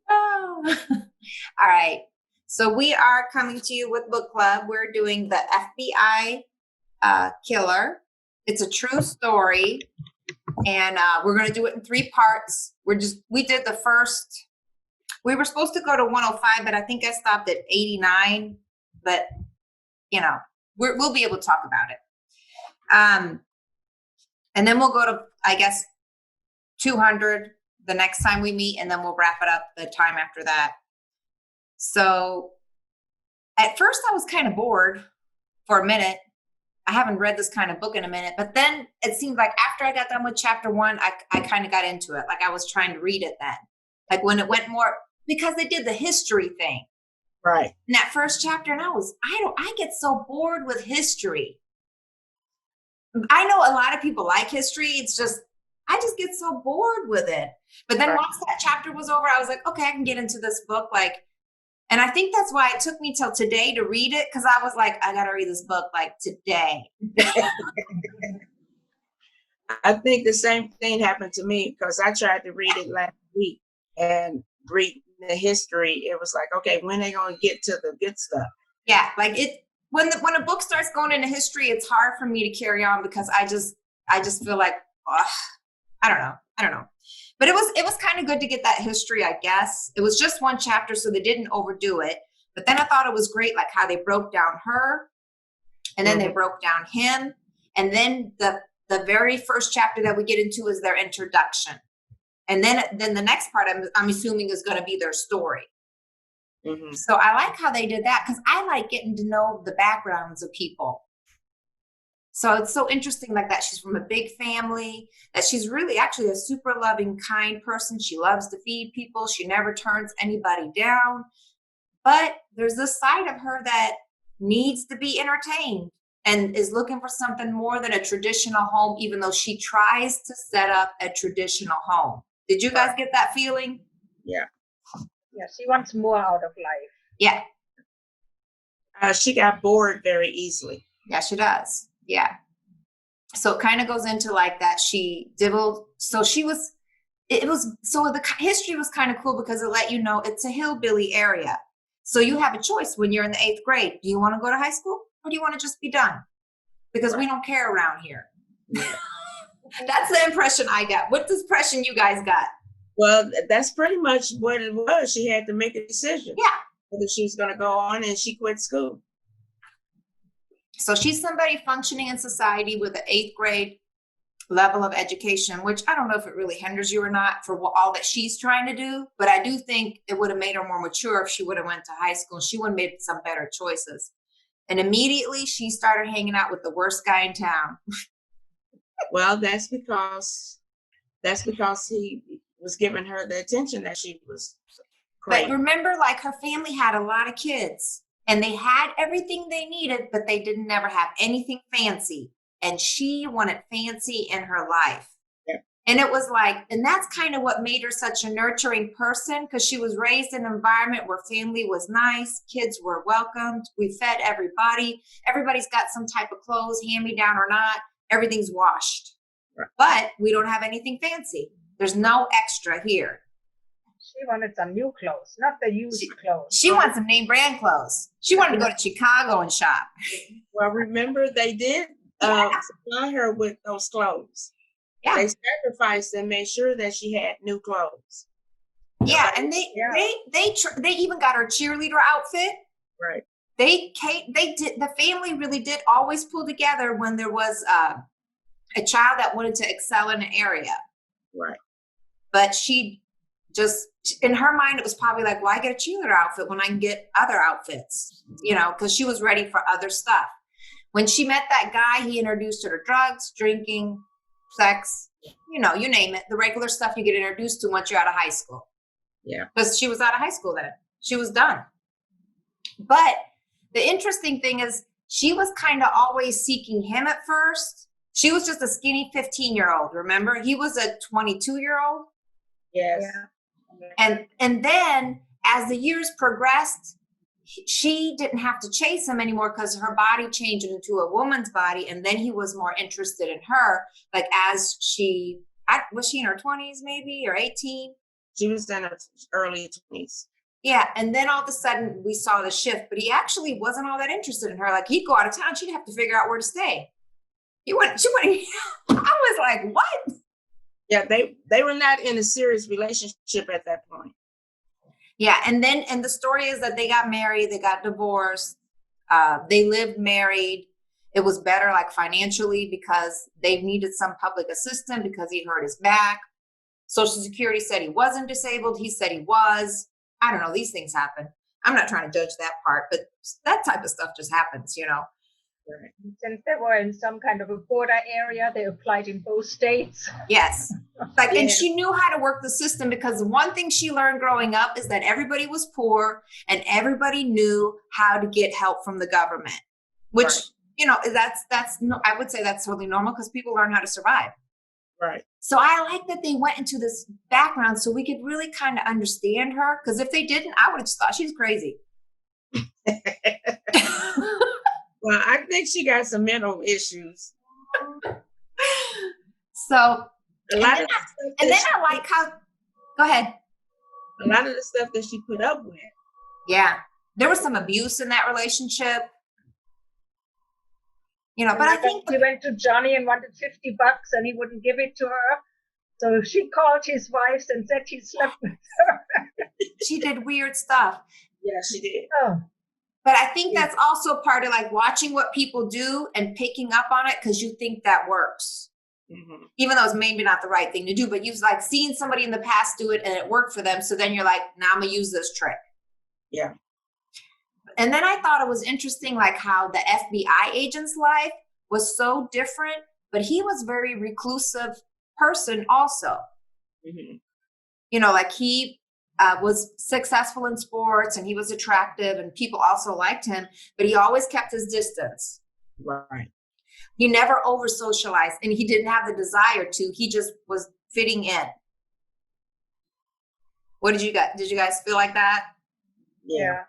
Oh. All right. So we are coming to you with Book Club. We're doing the FBI killer. It's a true story, and we're going to do it in 3 parts. We did the first. We were supposed to go to 105, but I think I stopped at 89. But you know, we'll be able to talk about it. And then we'll go to, I guess, 200 the next time we meet, and then we'll wrap it up the time after that. So at first I was kind of bored for a minute. I haven't read this kind of book in a minute, but then it seemed like after I got done with chapter 1, I kind of got into it. Like I was trying to read it then. Like when it went more, because they did the history thing. Right. In that first chapter, and I get so bored with history. I know a lot of people like history. It's just, I just get so bored with it. But then once that chapter was over, I was like, okay, I can get into this book. Like, and I think that's why it took me till today to read it. Cause I was like, I got to read this book like today. I think the same thing happened to me because I tried to read it last week and read the history. It was like, okay, when are they going to get to the good stuff? Yeah. Like when a book starts going into history, it's hard for me to carry on because I just feel like, I don't know. But it was kind of good to get that history, I guess. It was just 1 chapter, so they didn't overdo it. But then I thought it was great, like how they broke down her, and then they broke down him. And then the very first chapter that we get into is their introduction. And then the next part, I'm assuming, is going to be their story. Mm-hmm. So I like how they did that because I like getting to know the backgrounds of people. So it's so interesting like that. She's from a big family, that she's really actually a super loving, kind person. She loves to feed people. She never turns anybody down. But there's this side of her that needs to be entertained and is looking for something more than a traditional home, even though she tries to set up a traditional home. Did you guys get that feeling? Yeah. Yeah, she wants more out of life. Yeah. She got bored very easily. Yeah, she does. Yeah. So it kind of goes into like that she dibbled. So the history was kind of cool because it let you know it's a hillbilly area. So you have a choice when you're in the 8th grade. Do you want to go to high school or do you want to just be done? Because we don't care around here. Yeah. That's the impression I got. What's the impression you guys got? Well, that's pretty much what it was. She had to make a decision. Yeah. Whether she was going to go on, and she quit school. So she's somebody functioning in society with an 8th grade level of education, which I don't know if it really hinders you or not for all that she's trying to do. But I do think it would have made her more mature if she would have went to high school. She would have made some better choices. And immediately she started hanging out with the worst guy in town. Well, that's because he was giving her the attention that she was craving. But remember, like her family had a lot of kids and they had everything they needed, but they didn't never have anything fancy. And she wanted fancy in her life. Yeah. And it was like, and that's kind of what made her such a nurturing person, because she was raised in an environment where family was nice, kids were welcomed, we fed everybody. Everybody's got some type of clothes, hand-me-down or not, everything's washed. Right. But we don't have anything fancy. There's no extra here. She wanted some new clothes, not the used clothes. She wants some name brand clothes. She wanted to go to Chicago and shop. Well, remember they did supply her with those clothes. Yeah. They sacrificed and made sure that she had new clothes. Yeah, and they even got her cheerleader outfit. Right. They did. The family really did always pull together when there was a child that wanted to excel in an area. Right. But she just, in her mind, it was probably like, why get a cheerleader outfit when I can get other outfits? You know, because she was ready for other stuff. When she met that guy, he introduced her to drugs, drinking, sex, you know, you name it, the regular stuff you get introduced to once you're out of high school. Yeah. Because she was out of high school then. She was done. But the interesting thing is she was kind of always seeking him at first. She was just a skinny 15-year-old, remember? He was a 22-year-old. Yes. Yeah. And then as the years progressed, she didn't have to chase him anymore because her body changed into a woman's body. And then he was more interested in her. Like as was she in her 20s maybe or 18? She was in her early 20s. Yeah, and then all of a sudden we saw the shift, but he actually wasn't all that interested in her. Like he'd go out of town, she'd have to figure out where to stay. She went. I was like, what? Yeah, they were not in a serious relationship at that point. Yeah, and the story is that they got married, they got divorced, they lived married. It was better like financially because they needed some public assistance because he hurt his back. Social Security said he wasn't disabled. He said he was. I don't know. These things happen. I'm not trying to judge that part, but that type of stuff just happens, you know. Since they were in some kind of a border area, they applied in both states. Yes. Like, and she knew how to work the system because one thing she learned growing up is that everybody was poor and everybody knew how to get help from the government, which, you know, I would say that's totally normal because people learn how to survive. Right. So I like that they went into this background so we could really kind of understand her. Because if they didn't, I would have just thought she's crazy. Well, I think she got some mental issues. So, and then I like how, go ahead. A lot of the stuff that she put up with. Yeah. There was some abuse in that relationship. You know, but I think he went to Johnny and wanted $50 and he wouldn't give it to her. So she called his wife and said he slept with her. She did weird stuff. Yeah, she did. Oh. But I think that's also part of like watching what people do and picking up on it because you think that works. Mm-hmm. Even though it's maybe not the right thing to do, but you've like seen somebody in the past do it and it worked for them. So then you're like, now I'm gonna use this trick. Yeah. And then I thought it was interesting, like how the FBI agent's life was so different, but he was very reclusive person also. Mm-hmm. You know, like he was successful in sports and he was attractive and people also liked him, but he always kept his distance. Right. He never over socialized and he didn't have the desire to. He just was fitting in. What did you guys feel like that? Yeah.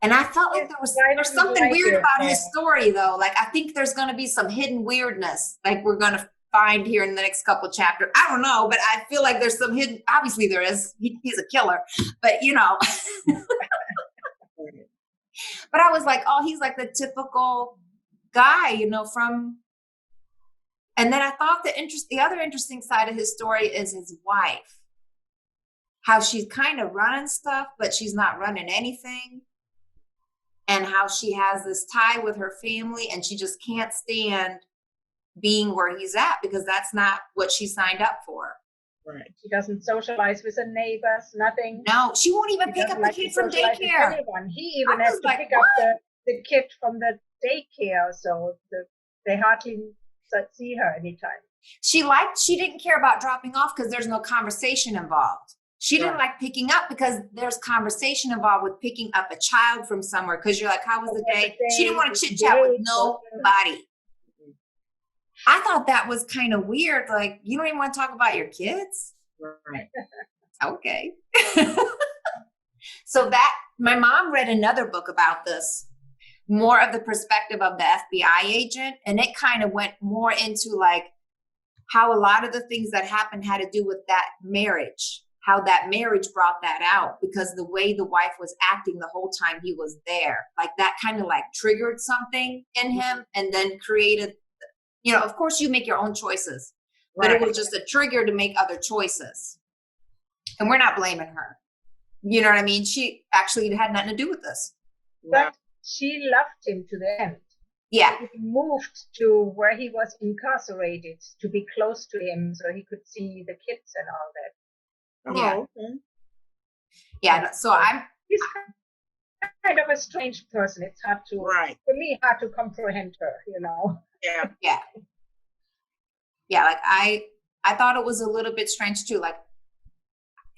And I felt like there's something weird about his story though. Like I think there's going to be some hidden weirdness like we're going to find here in the next couple chapters. I don't know, but I feel like there's some hidden, obviously there is, he's a killer, but you know. But I was like, oh, he's like the typical guy, you know, and then I thought the other interesting side of his story is his wife, how she's kind of running stuff, but she's not running anything. And how she has this tie with her family and she just can't stand being where he's at because that's not what she signed up for. Right. She doesn't socialize with the neighbors, nothing. No, she won't even pick up the kid from daycare. He even has to pick up the kid from the daycare, so they hardly see her anytime. She didn't care about dropping off because there's no conversation involved. She didn't like picking up because there's conversation involved with picking up a child from somewhere because you're like, how was the day? She didn't want to chit chat with nobody. I thought that was kind of weird. Like, you don't even want to talk about your kids? Right. Okay. So my mom read another book about this, more of the perspective of the FBI agent. And it kind of went more into like how a lot of the things that happened had to do with that marriage, how that marriage brought that out because the way the wife was acting the whole time he was there, like that kind of like triggered something in him and then created, you know, of course you make your own choices, but it was just a trigger to make other choices. And we're not blaming her. You know what I mean? She actually had nothing to do with this. But she loved him to the end. Yeah. He moved to where he was incarcerated to be close to him so he could see the kids and all that. Yeah. Oh, okay. Yeah. So he's kind of a strange person. It's hard to, for me, hard to comprehend her, you know. Yeah. Yeah. Yeah. Like I thought it was a little bit strange too. Like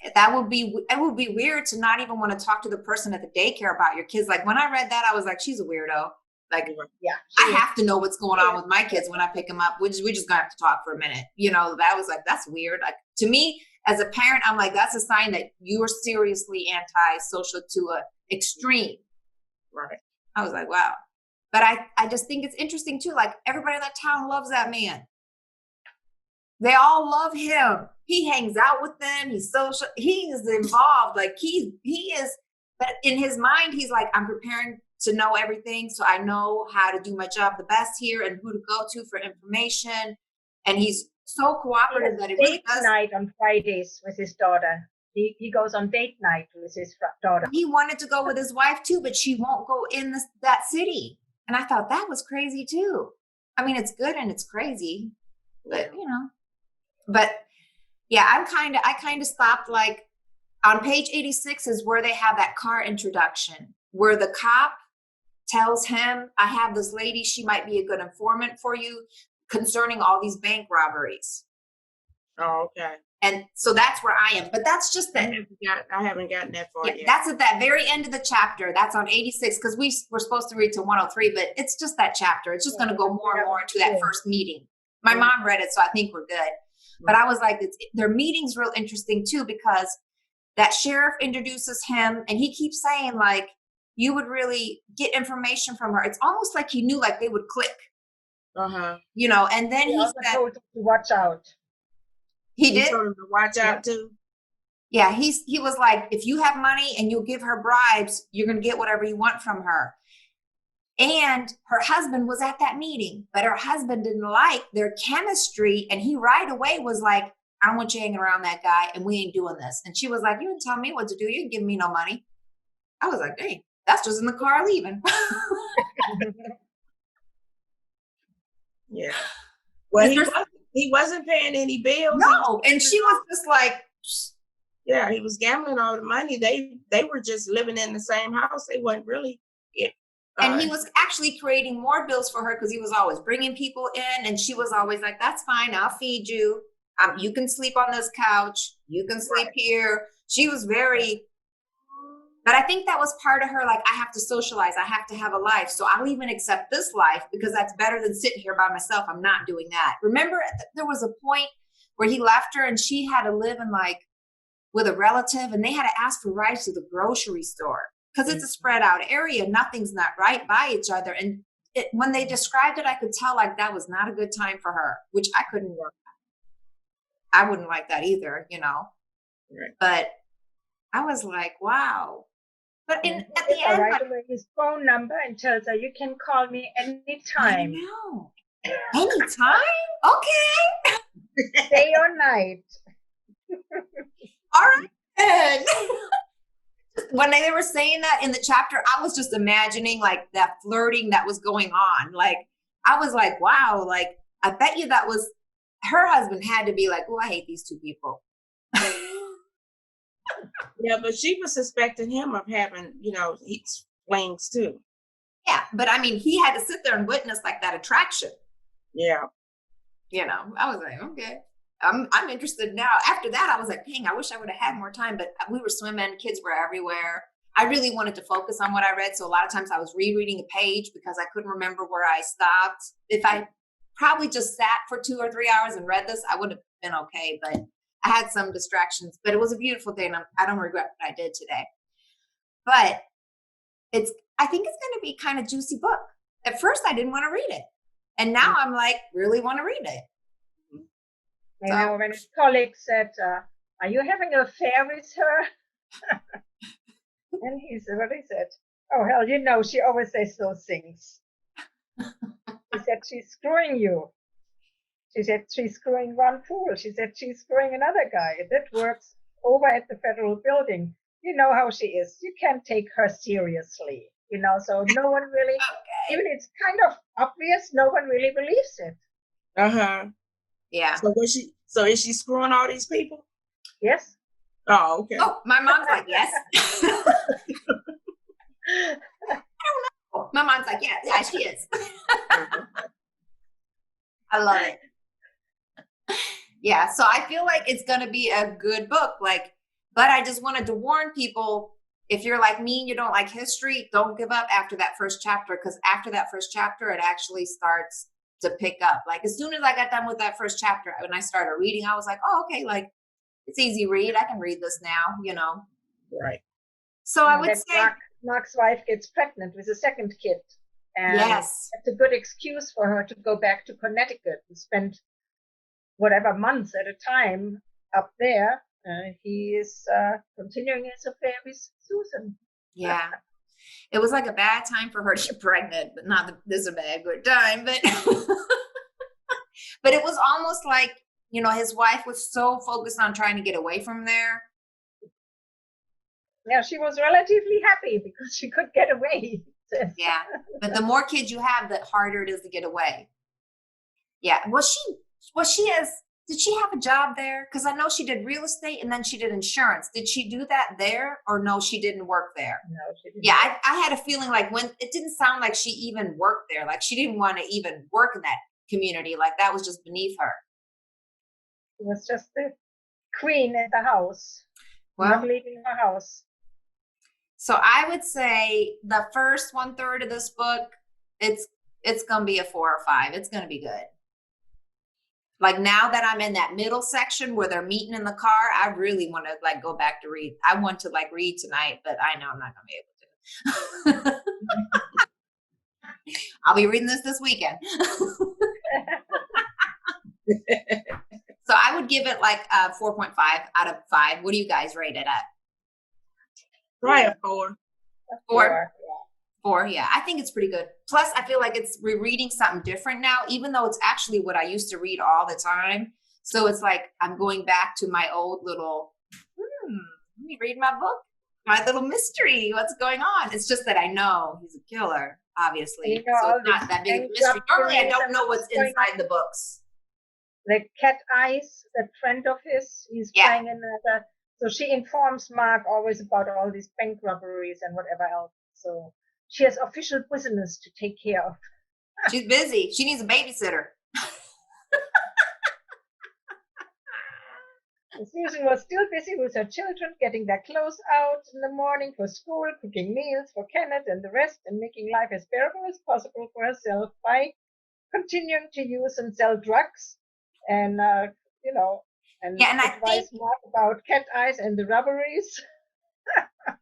it would be weird to not even want to talk to the person at the daycare about your kids. Like when I read that, I was like, she's a weirdo. Like, yeah, I have to know what's going on with my kids when I pick them up. We're just gonna have to talk for a minute. You know, that was like, that's weird. Like to me, as a parent, I'm like, that's a sign that you are seriously anti-social to an extreme. Right. I was like, wow. But I just think it's interesting too. Like everybody in that town loves that man. They all love him. He hangs out with them. He's social. He is involved. Like he is, but in his mind, he's like, I'm preparing to know everything. So I know how to do my job the best here and who to go to for information. And he's so cooperative that it really Date does. night on Fridays with his daughter. He goes on date night with his daughter. He wanted to go with his wife too, but she won't go in that city. And I thought that was crazy too. I mean, it's good and it's crazy, but you know, but yeah, I kind of stopped like on page 86 is where they have that car introduction where the cop tells him, I have this lady, she might be a good informant for you concerning all these bank robberies. Oh, okay. And so that's where I am. But that's just that. I haven't gotten that far yet. That's at that very end of the chapter. That's on 86 because we were supposed to read to 103, but it's just that chapter. It's just going to go more and more into that first meeting. My mom read it, so I think we're good. But I was like, their meeting's real interesting too because that sheriff introduces him and he keeps saying like, you would really get information from her. It's almost like he knew like they would click. You know, and then he said, told him to watch out. He did told him to watch out too. Yeah, he was like, if you have money and you'll give her bribes, you're gonna get whatever you want from her. And her husband was at that meeting, but her husband didn't like their chemistry, and he right away was like, I don't want you hanging around that guy, and we ain't doing this. And she was like, you didn't tell me what to do. You didn't give me no money. I was like, dang, that's just in the car leaving. Yeah. Well, he wasn't paying any bills. No, and she was just like, yeah, he was gambling all the money. They were just living in the same house. They weren't really. And he was actually creating more bills for her because he was always bringing people in, and she was always like, that's fine, I'll feed you. You can sleep on this couch. You can sleep here. She was very, but I think that was part of her, like, I have to socialize. I have to have a life. So I'll even accept this life because that's better than sitting here by myself. I'm not doing that. Remember, there was a point where he left her and she had to live in like with a relative, and they had to ask for rides to the grocery store because it's a spread out area. Nothing's not right by each other. And when they described it, I could tell like that was not a good time for her, which I couldn't work. I wouldn't like that either, you know. Right. But I was like, wow. But at the end, write away his phone number and tells her, you can call me anytime. I know. Anytime? Okay. Day or night. All right. When they were saying that in the chapter, I was just imagining like that flirting that was going on. Like, I was like, wow, like, I bet you that was, her husband had to be like, oh, I hate these two people. Yeah, but she was suspecting him of having, flings too. Yeah, but I mean, he had to sit there and witness like that attraction. Yeah. You know, I was like, okay, I'm interested now. After that, I was like, dang, I wish I would have had more time, but we were swimming, kids were everywhere. I really wanted to focus on what I read. So a lot of times I was rereading a page because I couldn't remember where I stopped. If I probably just sat for 2 or 3 hours and read this, I would have been okay. But I had some distractions, but it was a beautiful day, and I don't regret what I did today. But I think it's going to be kind of juicy book. At first, I didn't want to read it, and now I'm like, really want to read it. You know, when his colleague said, "Are you having an affair with her?" And he said, "What he said? Oh hell, you know, she always says those things." He said, "She's screwing you." She said, she's screwing one fool. She said, she's screwing another guy. That works over at the federal building. You know how she is. You can't take her seriously. You know, so no one really, even it's kind of obvious, no one really believes it. Yeah. So is she screwing all these people? Yes. Oh, okay. Oh, my mom's like, yes. I don't know. My mom's like, yeah, she is. I love it. Yeah, so I feel like it's going to be a good book. Like, but I just wanted to warn people, if you're like me and you don't like history, don't give up after that first chapter, because after that first chapter, it actually starts to pick up. Like, as soon as I got done with that first chapter, when I started reading, I was like, oh, okay, like, it's easy read. I can read this now, you know. Right. So I would say Mark's wife gets pregnant with a second kid. And yes, it's a good excuse for her to go back to Connecticut and spend whatever months at a time up there. He is continuing his affair with Susan. Yeah. It was like a bad time for her to get pregnant, but not that this is a bad good time, but but it was almost like, you know, his wife was so focused on trying to get away from there. Yeah, she was relatively happy because she could get away. Yeah. But the more kids you have, the harder it is to get away. Yeah. Did she have a job there? Because I know she did real estate and then she did insurance. Did she do that there, or no, she didn't work there? No, she didn't. Yeah, I had a feeling like when it didn't sound like she even worked there. Like she didn't want to even work in that community. Like that was just beneath her. She was just the queen at the house, not leaving her house. So I would say the first 1/3 of this book, it's gonna be a 4 or 5. It's gonna be good. Like now that I'm in that middle section where they're meeting in the car, I really want to like go back to read. I want to like read tonight, but I know I'm not gonna be able to. I'll be reading this weekend. So I would give it like a 4.5 out of 5. What do you guys rate it at? Try a 4. 4. 4, yeah. I think it's pretty good. Plus, I feel like it's rereading something different now, even though it's actually what I used to read all the time. So it's like I'm going back to my old little, let me read my book, my little mystery. What's going on? It's just that I know he's a killer, obviously. You know, so it's not that big of a mystery. Normally, I don't know what's inside the books. The cat eyes, that friend of his, he's playing another. So she informs Mark always about all these bank robberies and whatever else. So she has official business to take care of. She's busy. She needs a babysitter. Susan was still busy with her children, getting their clothes out in the morning for school, cooking meals for Kenneth and the rest, and making life as bearable as possible for herself by continuing to use and sell drugs. And, you know, and advise Mark about cat eyes and the robberies.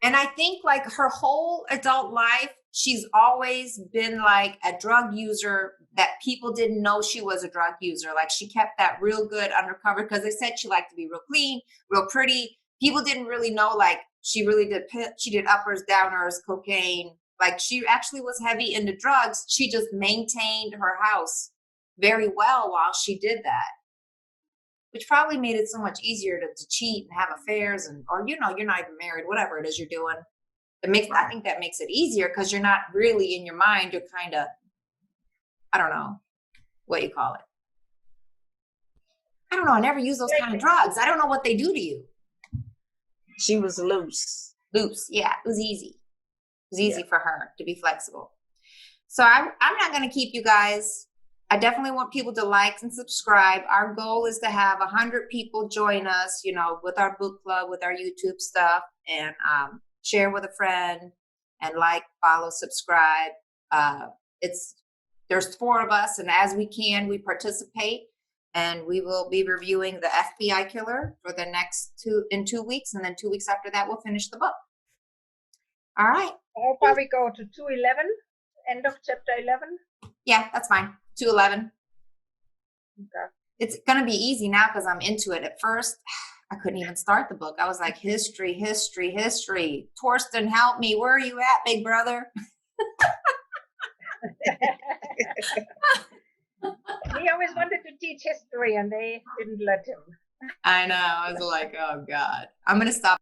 And I think like her whole adult life, she's always been like a drug user that people didn't know she was a drug user. Like she kept that real good undercover because they said she liked to be real clean, real pretty. People didn't really know like she really did. She did uppers, downers, cocaine. Like she actually was heavy into drugs. She just maintained her house very well while she did that, which probably made it so much easier to cheat and have affairs or, you know, you're not even married, whatever it is you're doing. I think that makes it easier because you're not really in your mind. You're kind of, I don't know what you call it. I don't know. I never use those kind of drugs. I don't know what they do to you. She was loose. Loose. Yeah. It was easy. It was easy for her to be flexible. So I'm not going to keep you guys. I definitely want people to like and subscribe. Our goal is to have 100 people join us, you know, with our book club, with our YouTube stuff, and share with a friend and like, follow, subscribe. There's 4 of us, and as we can, we participate, and we will be reviewing the FBI killer for the next 2 weeks, and then 2 weeks after that, we'll finish the book. All right. How far we go to 211, end of chapter 11? Yeah, that's fine. 211. Okay. It's going to be easy now because I'm into it. At first, I couldn't even start the book. I was like, history. Torsten, help me. Where are you at, big brother? He always wanted to teach history and they didn't let him. I know. I was like, oh, God. I'm going to stop.